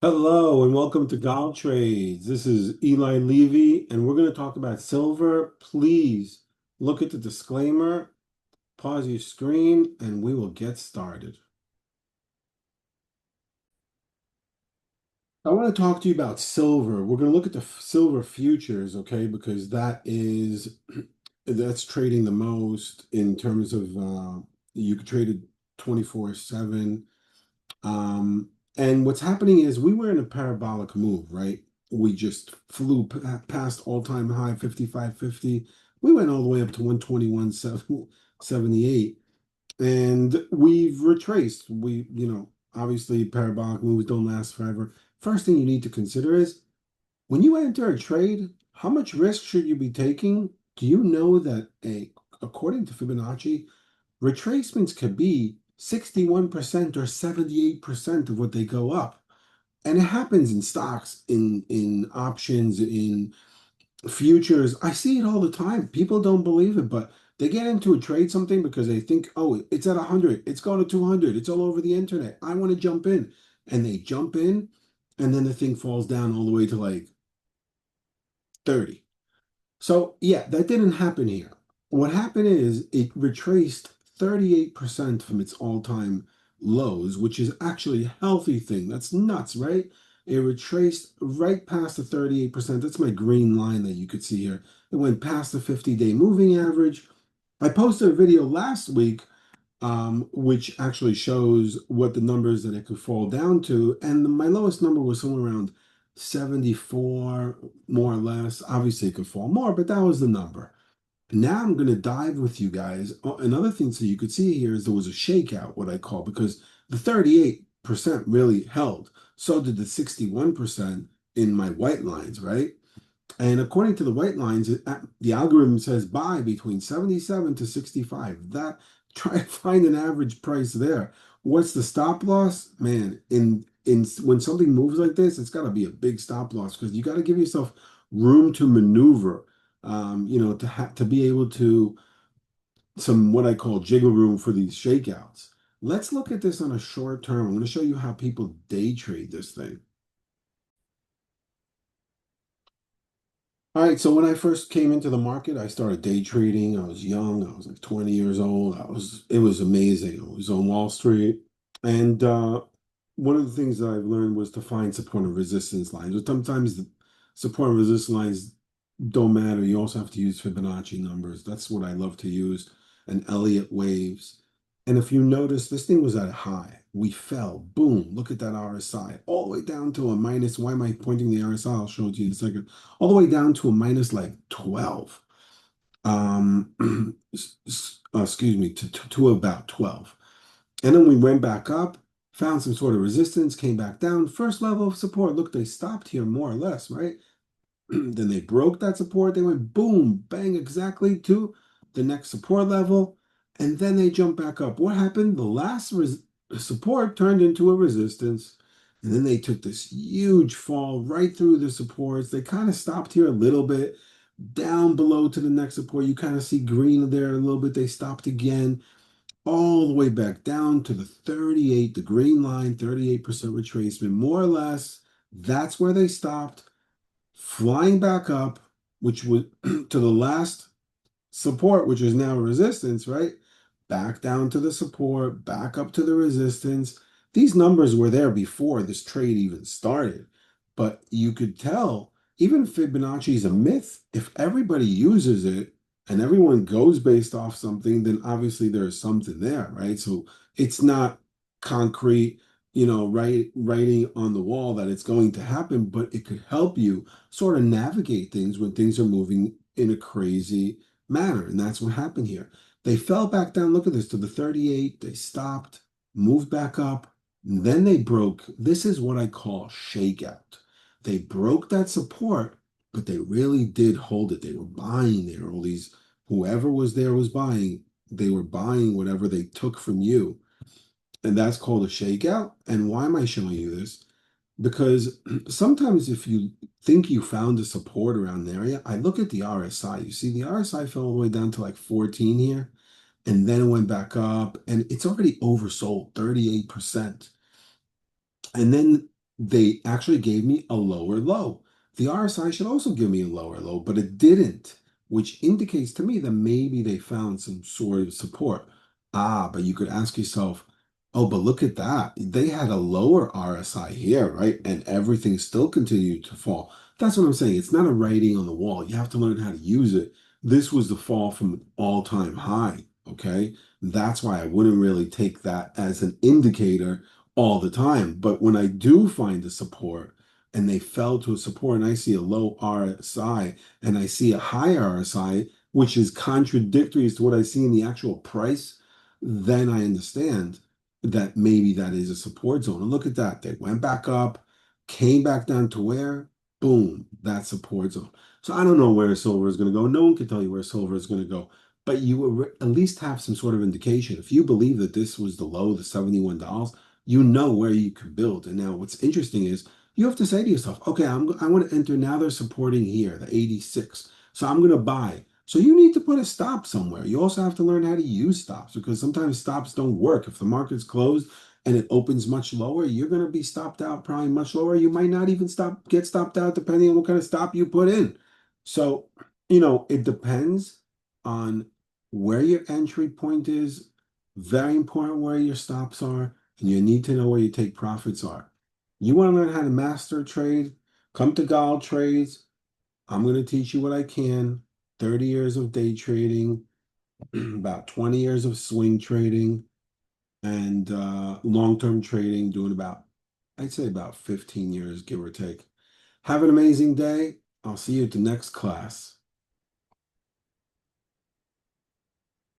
Hello and welcome to Golf Trades. This is Eli Levy, and we're going to talk about silver. Please look at the disclaimer, pause your screen, and we will get started. I want to talk to you about silver. We're going to look at the silver futures, okay, because that's trading the most in terms of you could trade it 24/7. And what's happening is we were in a parabolic move, right? We just flew past all-time high 55.50. We went all the way up to 121.78, and we've retraced. Obviously parabolic moves don't last forever. First thing you need to consider is when you enter a trade, how much risk should you be taking? Do you know that according to Fibonacci, retracements could be 61% or 78% of what they go up? And it happens in stocks, in options, in futures. I see it all the time. People don't believe it, but they get into a trade something because they think, oh, it's at 100, it's going to 200, it's all over the internet. I want to jump in. And they jump in, and then the thing falls down all the way to like 30. So, yeah, that didn't happen here. What happened is it retraced 38% from its all-time lows, which is actually a healthy thing. That's nuts, right? It retraced right past the 38%. That's my green line that you could see here. It went past the 50-day moving average. I posted a video last week, which actually shows what the numbers that it could fall down to. And my lowest number was somewhere around 74, more or less. Obviously, it could fall more, but that was the number. Now I'm going to dive with you guys. Another thing so you could see here is there was a shakeout, what I call, because the 38% really held. So did the 61% in my white lines, right? And according to the white lines, the algorithm says buy between 77 to 65. That try to find an average price there. What's the stop loss? Man, in when something moves like this, it's got to be a big stop loss because you got to give yourself room to maneuver. To be able to some what I call jiggle room for these shakeouts. Let's look at this on a short term. I'm going to show you how people day trade this thing. All right, so when I first came into the market, I started day trading. I was young. I was like 20 years old. It was amazing. I was on Wall Street. And one of the things that I've learned was to find support and resistance lines. But sometimes the support and resistance lines don't matter. You also have to use Fibonacci numbers. That's what I love to use, and Elliott waves. And if you notice, this thing was at a high. We fell. Boom. Look at that RSI. All the way down to a minus. Why am I pointing the RSI? I'll show it to you in a second. All the way down to a minus like 12. Excuse me, to about 12. And then we went back up, found some sort of resistance, came back down. First level of support. Look, they stopped here more or less, right? Then they broke that support. They went boom, bang, exactly to the next support level. And then they jumped back up. What happened? The last support turned into a resistance. And then they took this huge fall right through the supports. They kind of stopped here a little bit. Down below to the next support, you kind of see green there a little bit. They stopped again, all the way back down to the 38, the green line, 38% retracement, more or less. That's where they stopped, flying back up, which was to the last support, which is now resistance, right? Back down to the support, back up to the resistance. These numbers were there before this trade even started, but you could tell even Fibonacci is a myth. If everybody uses it and everyone goes based off something, then obviously there's something there, right? So it's not concrete, writing on the wall that it's going to happen, but it could help you sort of navigate things when things are moving in a crazy manner. And that's what happened here. They fell back down. Look at this, to the 38. They stopped, moved back up. And then they broke. This is what I call shakeout. They broke that support, but they really did hold it. They were buying there. All these, whoever was there was buying. They were buying whatever they took from you. And that's called a shakeout. And why am I showing you this? Because sometimes if you think you found a support around the area, I look at the RSI. You see the RSI fell all the way down to like 14 here, and then it went back up, and it's already oversold 38%. And then they actually gave me a lower low. The RSI should also give me a lower low, but it didn't, which indicates to me that maybe they found some sort of support. Ah, but you could ask yourself, oh, but look at that. They had a lower RSI here, right? And everything still continued to fall. That's what I'm saying. It's not a writing on the wall. You have to learn how to use it. This was the fall from an all-time high, okay? That's why I wouldn't really take that as an indicator all the time. But when I do find a support and they fell to a support and I see a low RSI and I see a high RSI, which is contradictory as to what I see in the actual price, then I understand that maybe that is a support zone. And look at that. They went back up, came back down to where? Boom, that support zone. So I don't know where silver is going to go. No one can tell you where silver is going to go, but you will at least have some sort of indication. If you believe that this was the low, the $71, you know where you can build. And now what's interesting is you have to say to yourself, okay, I want to enter. Now they're supporting here, the 86. So I'm going to buy. So you need to put a stop somewhere. You also have to learn how to use stops because sometimes stops don't work. If the market's closed and it opens much lower, you're going to be stopped out probably much lower. You might not even get stopped out depending on what kind of stop you put in. So, it depends on where your entry point is. Very important where your stops are, and you need to know where your take profits are. You want to learn how to master trade? Come to Gal Trades. I'm going to teach you what I can. 30 years of day trading, about 20 years of swing trading, and long-term trading, doing I'd say about 15 years, give or take. Have an amazing day. I'll see you at the next class.